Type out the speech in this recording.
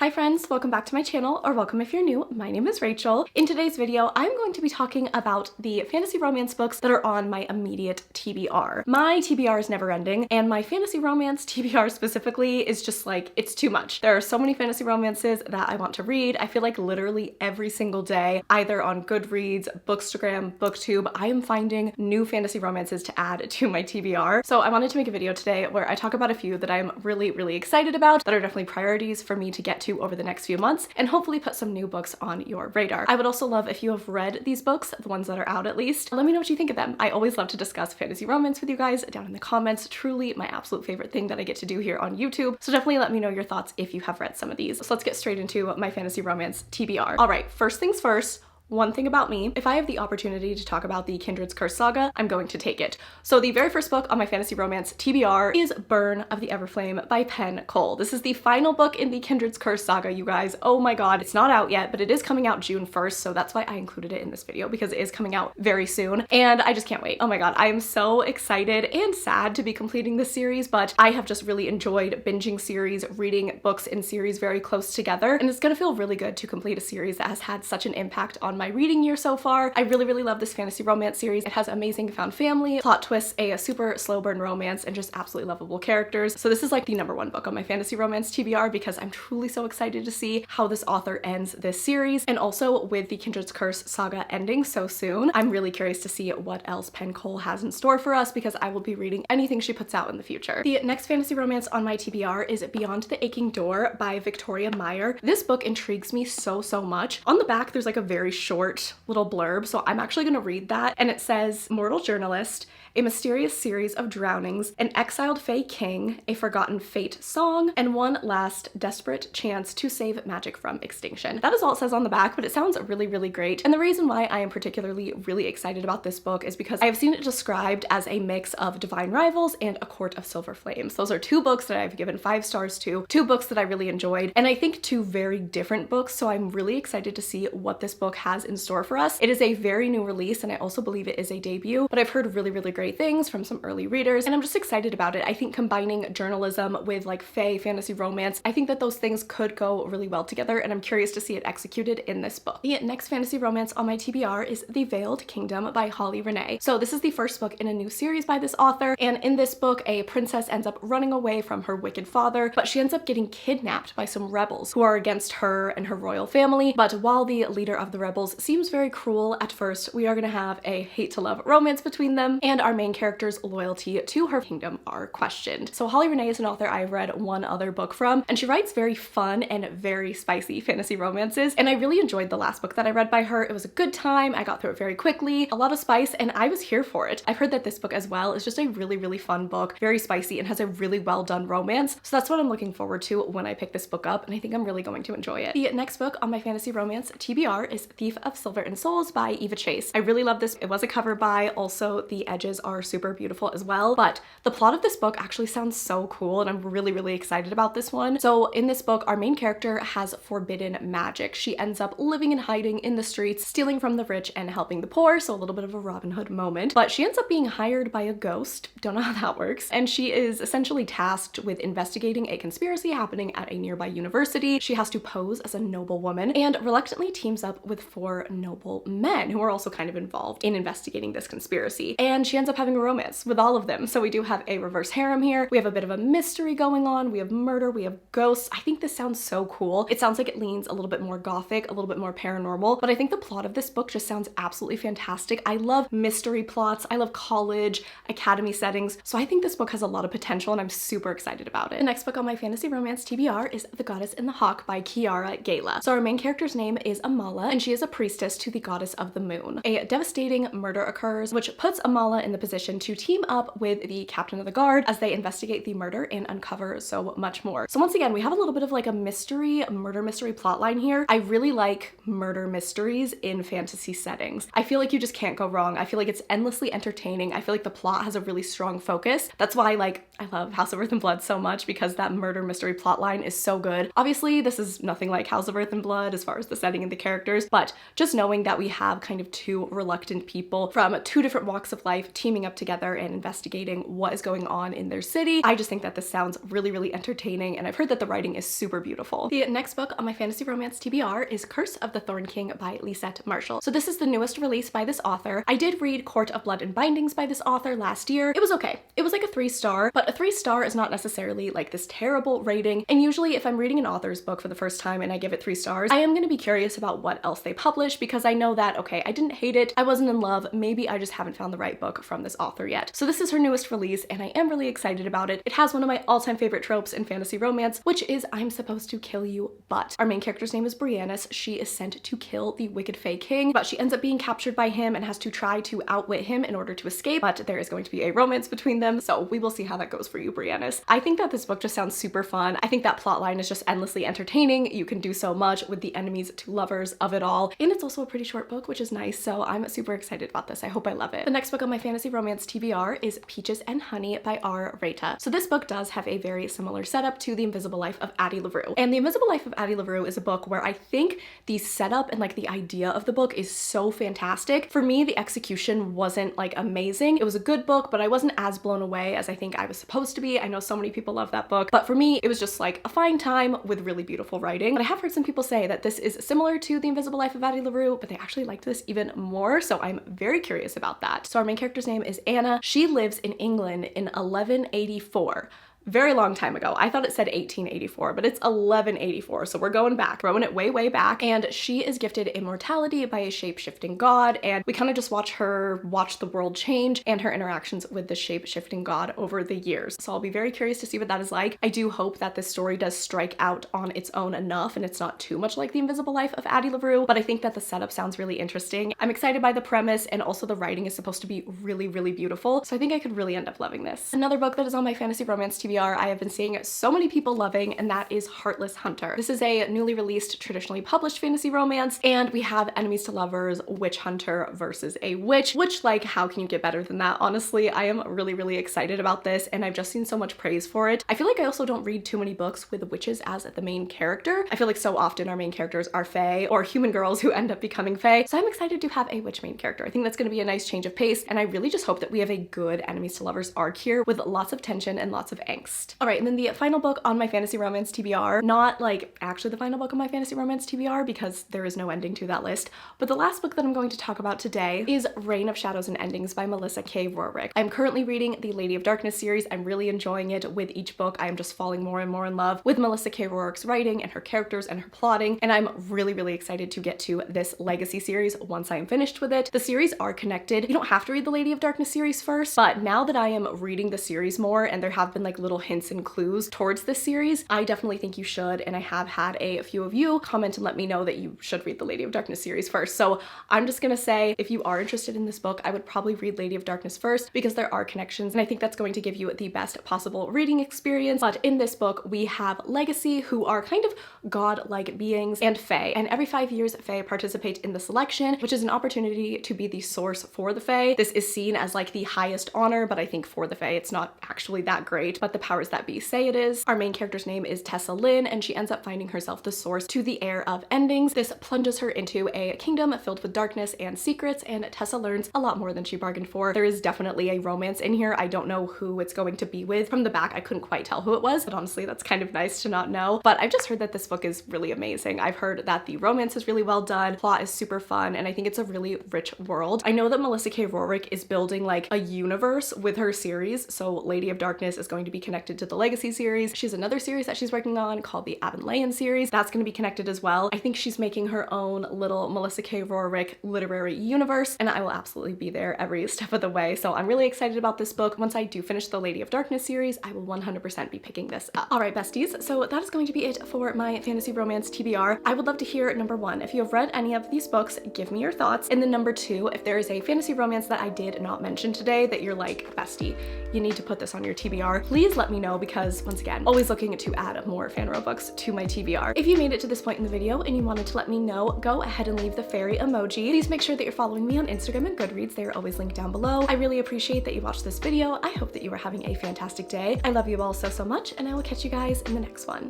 Hi friends, welcome back to my channel, or welcome if you're new. My name is Rachel. In today's video, I'm going to be talking about the fantasy romance books that are on my immediate TBR. My TBR is never ending, and my fantasy romance TBR specifically is just like, it's too much. There are so many fantasy romances that I want to read. I feel like literally every single day, either on Goodreads, Bookstagram, Booktube, I am finding new fantasy romances to add to my TBR. So I wanted to make a video today where I talk about a few that I'm really excited about, that are definitely priorities for me to get to over the next few months, and hopefully put some new books on your radar. I would also love if you have read these books, the ones that are out at least. Let me know what you think of them. I always love to discuss fantasy romance with you guys down in the comments. Truly my absolute favorite thing that I get to do here on YouTube. So definitely let me know your thoughts if you have read some of these. So let's get straight into my fantasy romance TBR. All right, first things first. One thing about me, if I have the opportunity to talk about the Kindred's Curse saga, I'm going to take it. So the very first book on my fantasy romance TBR is Burn of the Everflame by Penn Cole. This is the final book in the Kindred's Curse saga, you guys. Oh my god, it's not out yet, but it is coming out June 1st, so that's why I included it in this video, because it is coming out very soon, and I just can't wait. Oh my god, I am so excited and sad to be completing this series, but I have just really enjoyed binging series, reading books in series very close together, and it's gonna feel really good to complete a series that has had such an impact on my reading year so far. I really love this fantasy romance series. It has amazing found family, plot twists, a super slow burn romance, and just absolutely lovable characters. So this is like the #1 book on my fantasy romance TBR because I'm truly so excited to see how this author ends this series. And also with the Kindred's Curse saga ending so soon, I'm really curious to see what else Penn Cole has in store for us, because I will be reading anything she puts out in the future. The next fantasy romance on my TBR is Beyond the Aching Door by Victoria Meyer. This book intrigues me so much. On the back there's like a very short little blurb, so I'm actually gonna read that, and it says, "Mortal journalist, a mysterious series of drownings, an exiled Fae king, a forgotten fate song, and one last desperate chance to save magic from extinction." That is all it says on the back, but it sounds really great. And the reason why I am particularly really excited about this book is because I have seen it described as a mix of Divine Rivals and A Court of Silver Flames. Those are two books that I've given 5 stars to, two books that I really enjoyed, and I think two very different books, so I'm really excited to see what this book has in store for us. It is a very new release, and I also believe it is a debut, but I've heard really great things from some early readers, and I'm just excited about it. I think combining journalism with like fae fantasy romance, I think that those things could go really well together, and I'm curious to see it executed in this book. The next fantasy romance on my TBR is The Veiled Kingdom by Holly Renee. So this is the first book in a new series by this author, and in this book a princess ends up running away from her wicked father, but she ends up getting kidnapped by some rebels who are against her and her royal family. But while the leader of the rebels seems very cruel at first, we are gonna have a hate to love romance between them, and our main character's loyalty to her kingdom are questioned. So Holly Renee is an author I've read one other book from, and she writes very fun and very spicy fantasy romances, and I really enjoyed the last book that I read by her. It was a good time, I got through it very quickly, a lot of spice, and I was here for it. I've heard that this book as well is just a really fun book, very spicy, and has a really well done romance, so that's what I'm looking forward to when I pick this book up, and I think I'm really going to enjoy it. The next book on my fantasy romance TBR is Thief of Silver and Souls by Eva Chase. I really love this. It was a cover buy. Also, the edges are super beautiful as well, but the plot of this book actually sounds so cool, and I'm really excited about this one. So in this book, our main character has forbidden magic. She ends up living and hiding in the streets, stealing from the rich and helping the poor, so a little bit of a Robin Hood moment, but she ends up being hired by a ghost. Don't know how that works. And she is essentially tasked with investigating a conspiracy happening at a nearby university. She has to pose as a noble woman and reluctantly teams up with 4 noble men who are also kind of involved in investigating this conspiracy. And she ends up having a romance with all of them. So we do have a reverse harem here. We have a bit of a mystery going on. We have murder, we have ghosts. I think this sounds so cool. It sounds like it leans a little bit more gothic, a little bit more paranormal, but I think the plot of this book just sounds absolutely fantastic. I love mystery plots. I love college, academy settings. So I think this book has a lot of potential, and I'm super excited about it. The next book on my fantasy romance TBR is The Goddess and the Hawk by Kiara Gala. So our main character's name is Amala, and she is a priestess to the goddess of the moon. A devastating murder occurs, which puts Amala in the position to team up with the captain of the guard as they investigate the murder and uncover so much more. So once again, we have a little bit of like a murder mystery plotline here. I really like murder mysteries in fantasy settings. I feel like you just can't go wrong. I feel like it's endlessly entertaining. I feel like the plot has a really strong focus. That's why I love House of Earth and Blood so much, because that murder mystery plotline is so good. Obviously, this is nothing like House of Earth and Blood as far as the setting and the characters, but just knowing that we have kind of 2 reluctant people from 2 different walks of life teaming teaming up together and investigating what is going on in their city. I just think that this sounds really, really entertaining, and I've heard that the writing is super beautiful. The next book on my fantasy romance TBR is Curse of the Thorn King by Lisette Marshall. So this is the newest release by this author. I did read Court of Blood and Bindings by this author last year. It was okay. It was like a 3-star, but a 3-star is not necessarily like this terrible rating. And usually if I'm reading an author's book for the first time and I give it 3 stars, I am going to be curious about what else they publish, because I know that, okay, I didn't hate it, I wasn't in love, maybe I just haven't found the right book from this author yet. So this is her newest release and I am really excited about it. It has one of my all-time favorite tropes in fantasy romance, which is I'm supposed to kill you, but. Our main character's name is Briannis. She is sent to kill the wicked Fae King, but she ends up being captured by him and has to try to outwit him in order to escape, but there is going to be a romance between them, so we will see how that goes for you, Briannis. I think that this book just sounds super fun. I think that plotline is just endlessly entertaining. You can do so much with the enemies to lovers of it all, and it's also a pretty short book, which is nice, so I'm super excited about this. I hope I love it. The next book on my fantasy romance TBR is Peaches and Honey by R. Rita. So this book does have a very similar setup to The Invisible Life of Addie LaRue, and The Invisible Life of Addie LaRue is a book where I think the setup and like the idea of the book is so fantastic. For me, the execution wasn't like amazing. It was a good book, but I wasn't as blown away as I think I was supposed to be. I know so many people love that book, but for me, it was just like a fine time with really beautiful writing. But I have heard some people say that this is similar to The Invisible Life of Addie LaRue, but they actually liked this even more, so I'm very curious about that. So our main character's name is Anna. She lives in England in 1184. Very long time ago. I thought it said 1884, but it's 1184, so we're going back, throwing it way, way back. And she is gifted immortality by a shape-shifting god, and we kind of just watch her watch the world change and her interactions with the shape-shifting god over the years. So I'll be very curious to see what that is like. I do hope that this story does strike out on its own enough and it's not too much like The Invisible Life of Addie LaRue, but I think that the setup sounds really interesting. I'm excited by the premise, and also the writing is supposed to be really, really beautiful, so I think I could really end up loving this. Another book that is on my fantasy romance TBR I have been seeing so many people loving, and that is Heartless Hunter. This is a newly released, traditionally published fantasy romance, and we have enemies to lovers, witch hunter versus a witch, which, like, how can you get better than that? Honestly, I am really, really excited about this, and I've just seen so much praise for it. I feel like I also don't read too many books with witches as the main character. I feel like so often our main characters are fae or human girls who end up becoming fae, so I'm excited to have a witch main character. I think that's going to be a nice change of pace, and I really just hope that we have a good enemies to lovers arc here with lots of tension and lots of angst. All right, and then the final book on my fantasy romance TBR, not like actually the final book on my fantasy romance TBR because there is no ending to that list, but the last book that I'm going to talk about today is Reign of Shadows and Endings by Melissa K. Rorick. I'm currently reading the Lady of Darkness series. I'm really enjoying it. With each book, I am just falling more and more in love with Melissa K. Rorick's writing and her characters and her plotting, and I'm really, really excited to get to this Legacy series once I am finished with it. The series are connected. You don't have to read the Lady of Darkness series first, but now that I am reading the series more and there have been like little hints and clues towards this series, I definitely think you should, and I have had a few of you comment and let me know that you should read the Lady of Darkness series first. So I'm just gonna say, if you are interested in this book, I would probably read Lady of Darkness first because there are connections, and I think that's going to give you the best possible reading experience. But in this book, we have Legacy, who are kind of god-like beings, and Fae, and every 5 years, Fae participate in the selection, which is an opportunity to be the source for the Fae. This is seen as like the highest honor, but I think for the Fae, it's not actually that great, but the powers that be say it is. Our main character's name is Tessa Lynn, and she ends up finding herself the source to the Heir of Endings. This plunges her into a kingdom filled with darkness and secrets, and Tessa learns a lot more than she bargained for. There is definitely a romance in here. I don't know who it's going to be with. From the back, I couldn't quite tell who it was, but honestly, that's kind of nice to not know. But I've just heard that this book is really amazing. I've heard that the romance is really well done, plot is super fun, and I think it's a really rich world. I know that Melissa K. Rorick is building like a universe with her series, so Lady of Darkness is going to be connected to the Legacy series. She's another series that she's working on called the Avonlea series. That's going to be connected as well. I think she's making her own little Melissa K. Rorick literary universe, and I will absolutely be there every step of the way. So I'm really excited about this book. Once I do finish the Lady of Darkness series, I will 100% be picking this up. All right, besties, so that is going to be it for my fantasy romance TBR. I would love to hear, number one, if you have read any of these books, give me your thoughts. And then number two, if there is a fantasy romance that I did not mention today that you're like, bestie, you need to put this on your TBR, please let me know, because once again, always looking to add more fanro books to my TBR. If you made it to this point in the video and you wanted to let me know, go ahead and leave the fairy emoji. Please make sure that you're following me on Instagram and Goodreads. They are always linked down below. I really appreciate that you watched this video. I hope that you are having a fantastic day. I love you all so, so much, and I will catch you guys in the next one.